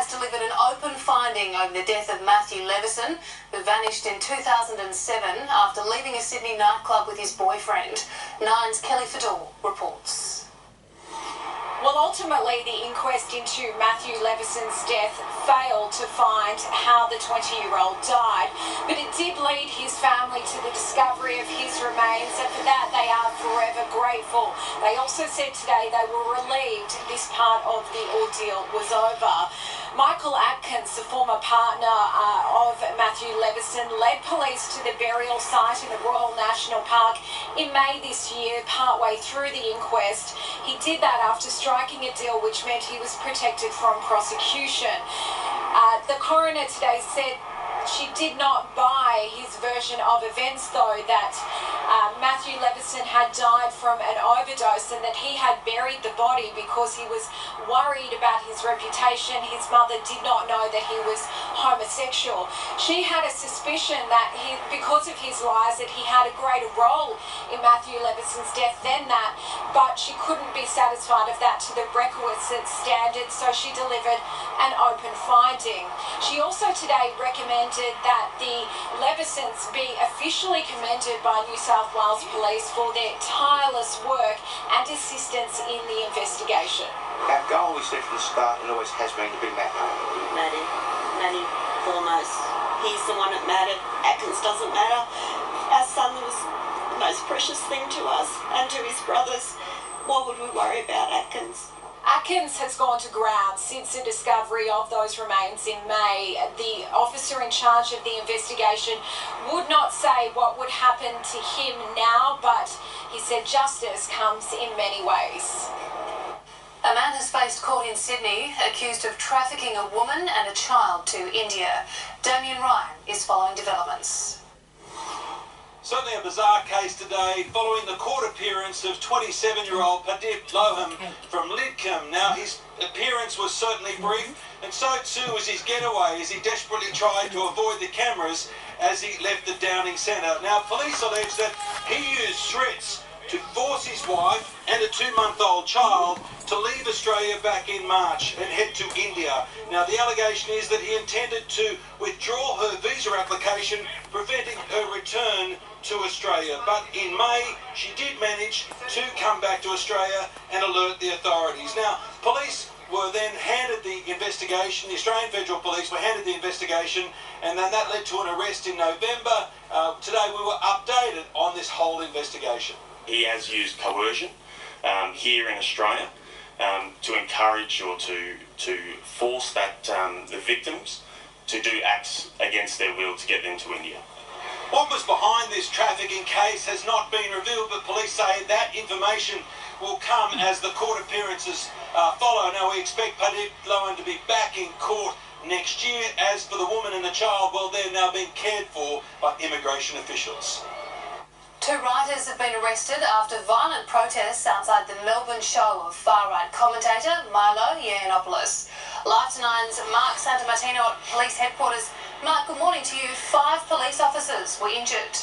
has delivered an open finding over the death of Matthew Levison, who vanished in 2007 after leaving a Sydney nightclub with his boyfriend. Nine's Kelly Fador reports. Well, ultimately, the inquest into Matthew Levison's death failed to find how the 20-year-old died, but it did lead his family to the discovery of his remains, and for that they are forever grateful. They also said today they were relieved this part of the ordeal was over. Michael Atkins, the former partner of Matthew Levison, led police to the burial site in the Royal National Park in May this year, partway through the inquest. He did that after striking a deal which meant he was protected from prosecution. The coroner today said she did not buy his version of events, though, that Matthew Levison had died from an overdose and that he had buried the body because he was worried about his reputation. His mother did not know that he was homosexual. She had a suspicion that because of his lies, that he had a greater role in Matthew Levison's death than that, but she couldn't be satisfied of that to the requisite standard, so she delivered an open finding. She also today recommended that the Levisons be officially commended by New South Wales Police for their tireless work and assistance in the investigation. Our goal, we said from the start, and always has been, to bring Matt home. Matty foremost. He's the one that mattered. Atkins doesn't matter. Our son was the most precious thing to us and to his brothers. What would we worry about Atkins? Atkins has gone to ground since the discovery of those remains in May. The officer in charge of the investigation would not say what would happen to him now, but he said justice comes in many ways. A man has faced court in Sydney accused of trafficking a woman and a child to India. Damien Ryan is following developments. Certainly a bizarre case today following the court appearance of 27-year-old Pradeep Loham from Lidcombe. Now, his appearance was certainly brief, and so too was his getaway as he desperately tried to avoid the cameras as he left the Downing Centre. Now, police allege that he used threats to force his wife and a 2-month-old child to leave Australia back in March and head to India. Now, the allegation is that he intended to withdraw her visa application, preventing her return to Australia. But in May, she did manage to come back to Australia and alert the authorities. Now, police were then handed the investigation, the Australian Federal Police were handed the investigation, and then that led to an arrest in November. Today we were updated on this whole investigation. He has used coercion here in Australia to encourage or to force that the victims to do acts against their will to get them to India. What was behind this trafficking case has not been revealed, but police say that information will come as the court appearances follow. Now, we expect Pradeep Loham to be back in court next year. As for the woman and the child, well, they're now being cared for by immigration officials. 2 writers have been arrested after violent protests outside the Melbourne show of far-right commentator Milo Yiannopoulos. Live to Nine's Mark Santamartino at police headquarters. Mark, good morning to you. 5 police officers were injured.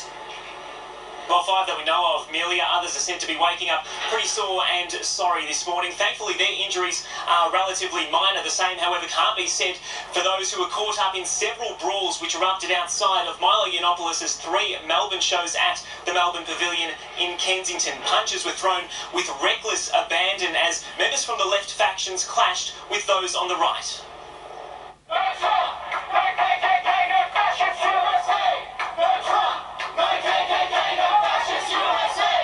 Well, 5 that we know of. Amelia, others are said to be waking up pretty sore and sorry this morning. Thankfully, their injuries are relatively minor. The same, however, can't be said for those who were caught up in several brawls which erupted outside of Milo Yiannopoulos' 3 Melbourne shows at the Melbourne Pavilion in Kensington. Punches were thrown with reckless abandon as members from the left factions clashed with those on the right. No Trump! No KKK! No fascist USA! No Trump! No KKK! No fascist USA!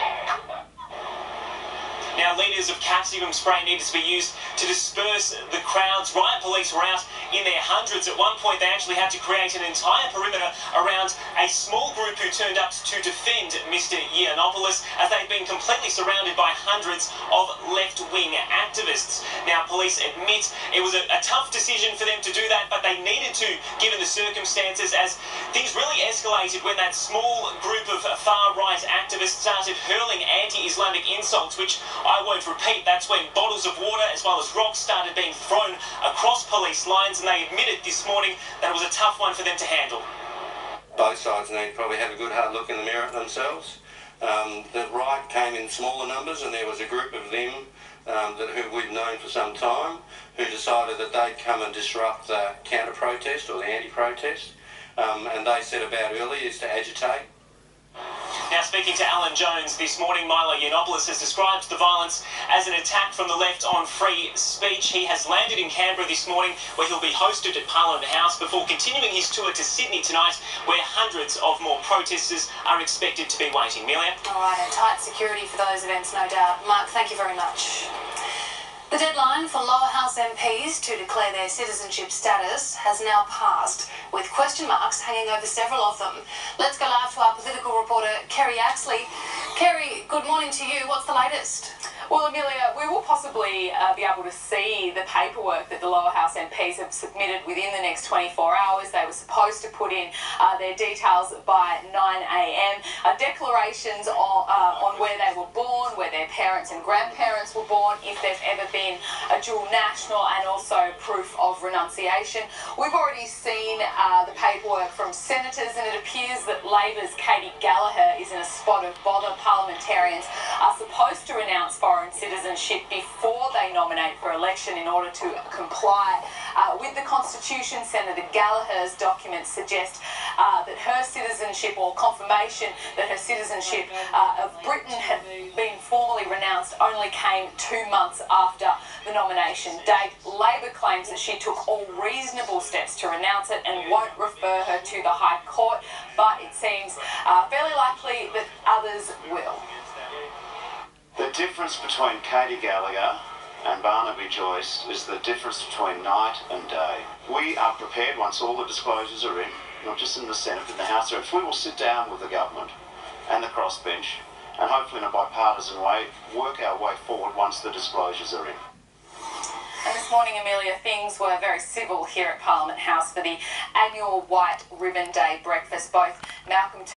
Now, litres of capsicum spray needed to be used to disperse the crowds. Riot police were out in their hundreds. At one point, they actually had to create an entire perimeter around a small group who turned up to defend Mr. Yiannopoulos, as they'd been completely surrounded by hundreds of left-wing activists. Now, police admit it was a tough decision for them to do that, but they needed to, given the circumstances, as things really escalated when that small group of far-right activists started hurling anti-Islamic insults, which I won't repeat. That's when bottles of water as well as rocks started being thrown across police lines, and they admitted this morning that it was a tough one for them to handle. Both sides need to probably have a good hard look in the mirror at themselves. The right night came in smaller numbers, and there was a group of them who we'd known for some time who decided that they'd come and disrupt the counter-protest or the anti-protest, and they set about early is to agitate. Now, speaking to Alan Jones this morning, Milo Yiannopoulos has described the violence as an attack from the left on free speech. He has landed in Canberra this morning, where he'll be hosted at Parliament House before continuing his tour to Sydney tonight, where hundreds of more protesters are expected to be waiting. Amelia? All right, and tight security for those events, no doubt. Mark, thank you very much. The deadline for lower house MPs to declare their citizenship status has now passed, with question marks hanging over several of them. Let's go live to our political reporter, Kerry Axley. Kerry, good morning to you. What's the latest? Well, Amelia, we will possibly be able to see the paperwork that the lower house MPs have submitted within the next 24 hours. They were supposed to put in their details by 9 a.m. Declarations on where they were born, where their parents and grandparents were born, if they've ever been a dual national, and also proof of renunciation. We've already seen the paperwork from senators, and it appears that Labor's Katie Gallagher is in a spot of bother. Parliamentarians are supposed to renounce foreign citizenship before they nominate for election in order to comply with the Constitution. Senator Gallagher's documents suggest that her citizenship, or confirmation that her citizenship of Britain had been formally renounced, only came 2 months after the nomination date. Labor claims that she took all reasonable steps to renounce it and won't refer her to the High Court, but it seems fairly likely that others will. The difference between Katie Gallagher and Barnaby Joyce is the difference between night and day. We are prepared, once all the disclosures are in, not just in the Senate but in the House, if we will sit down with the government and the crossbench and hopefully in a bipartisan way work our way forward once the disclosures are in. And this morning, Amelia, things were very civil here at Parliament House for the annual White Ribbon Day breakfast. Both Malcolm